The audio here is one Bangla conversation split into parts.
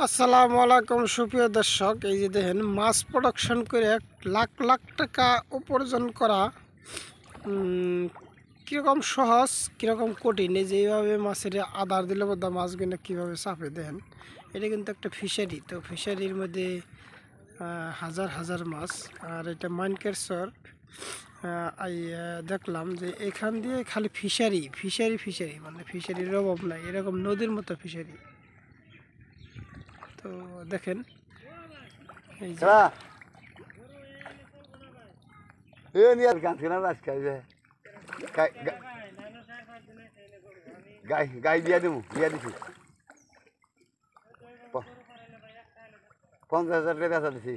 আসসালামু আলাইকুম সুপ্রিয় দর্শক, এই যে দেখেন মাছ প্রোডাকশন করে লাখ লাখ টাকা উপার্জন করা কীরকম সহজ কীরকম কঠিন। এই যে এইভাবে মাছের আদার দিলে বোধহয় মাছগুলো কীভাবে চাপে দেখেন। এটা কিন্তু একটা ফিশারি, তো ফিশারির মধ্যে হাজার হাজার মাছ। আর এটা মাইনকের চর। দেখলাম যে এখান দিয়ে খালি ফিশারি ফিশারি ফিশারি, মানে ফিশারির অভাব নাই, এরকম নদীর মতো ফিশারি। তো দেখেন এই যে গাই দিয়া দেবো দিয়া দিছি 50,000 টাকা বেচা দিছি।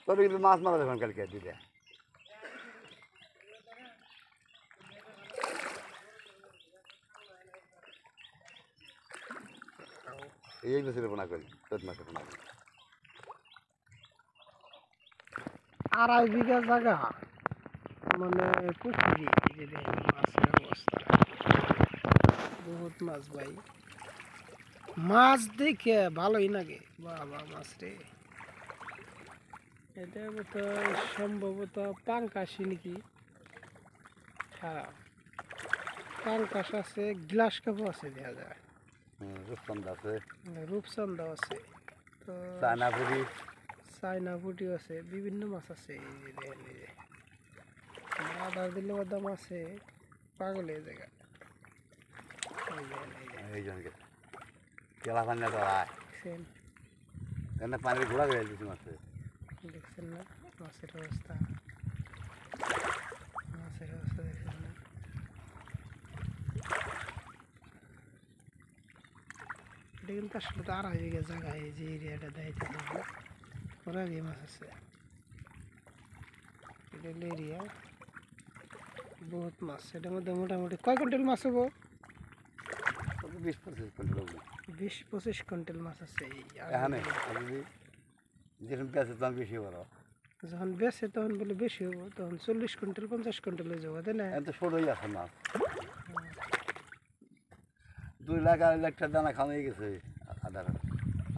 তবে কিন্তু মাছ মারা দেখুন কালকে দিতে এই বছরে পোনা করি, চোদ্দ মাসে পোনা করি। 2.5 বিঘা জায়গা, মানে পুকুরি। যে দেখেন মাছের অবস্থা, বহুত মাছ ভাই। মাছ দেখে ভালোই লাগে, বাবা মাছ রে। এটা বোধহয় সম্ভবত পাঙ্কাশি নাকি। হ্যাঁ, পাঙ্কাশ আছে, গ্লাস কাপও আছে, দেখা যায় রূপচন্দ আছে, রূপচন্দাও আছে, তো চায়নাপুরি চায়না পুঁটিও আছে, বিভিন্ন মাছ আছে। এই যে দেখেন, এই যে আদার দিলে দাম আছে পাগলের জায়গা। এই জনকে কেলা পানি তো দেখছেন, এনে পানির ঘোড়া গেলে দিছি মাছে। দেখছেন না মাছের অবস্থা, মাছের অবস্থা দেখছেন না। এটা কিন্তু আসলে তো 2.5 বিঘা জায়গায় এই যে এরিয়াটা দেখাইতে পারবো, ওরা দিয়ে মাছ আছে। এটা হলো এরিয়া, বহুত মাছ। এটার মধ্যে মোটামুটি কয় কুইন্টাল মাছ হবো? 20-25 কুইন্টাল। 20-25 কুইন্টাল মাছ আছে। এখানে যদি যেরকম পেঁচে তখন বেশি বড়, যখন বেচে তখন বলে বেশি হবো, তখন 40 কুইন্টাল 50 কুইন্টাল হয়ে যাবো, তাই না? এত ছোটই আছে মাছ। 2 লাখ 2.5 লাখ টাকা দানা খাওয়া হয়ে গেছে আদার,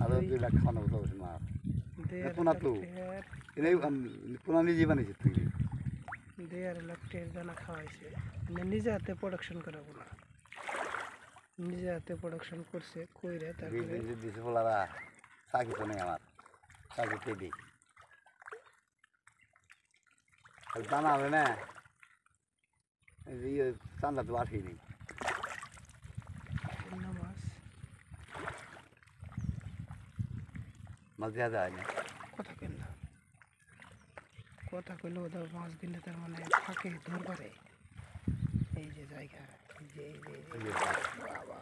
আরো 2 লাখ খাওয়ানো হতো মাছ। পোনা তো এটাই পোনা নিজে বানিয়েছে তুই। 2.5 লাখ টাকার দানা খাওয়াইছে, মানে নিজে হাতে প্রোডাকশন করাবো না, নিজে হাতে প্রোডাকশন করছে কইরে। তারপরে দিছে বলারা চাকরি তো নেই আমার, চাকরি পেয়ে দিই দানা হবে না। এই যে চান্দা তো আসেনি মাছ মাছ দেওয়া যায় না। কথা কেন না, কথা কইলে ওদের মাছ দিলে তার মানে ফাঁকে ধরবারে। এই যে জায়গা, এই যে বাবা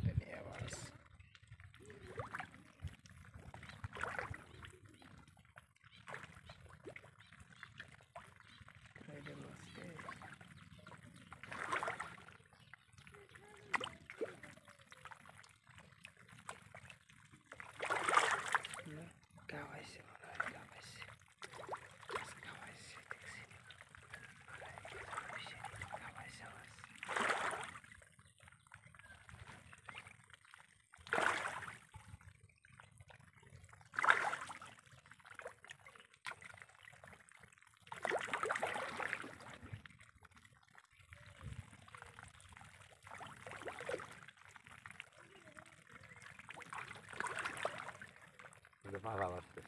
দুনিয়া মাছ। এই যে মাছ খাওয়াইছে, মনে হয় খাওয়াইছে, খাওয়াইছে, দেখছি খাওয়াইছে মাছ। ভালো আসছে।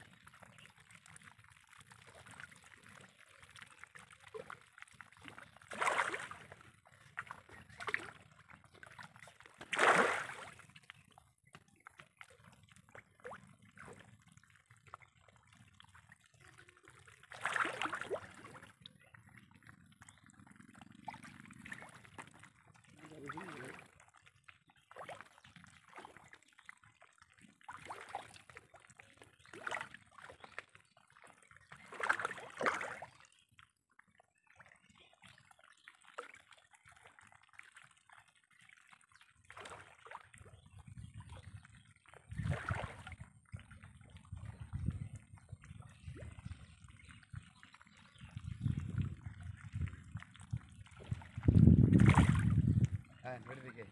হ্যাঁ বেড়ে দিকে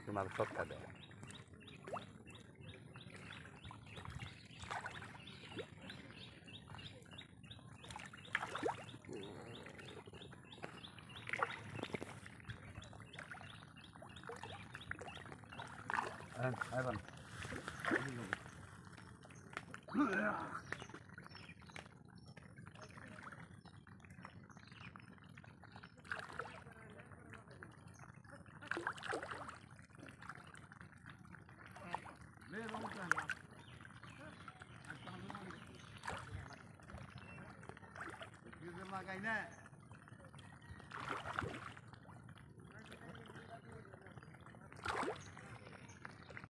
তোমার সবটা দেয় হ্যাঁ এখন লাগাই না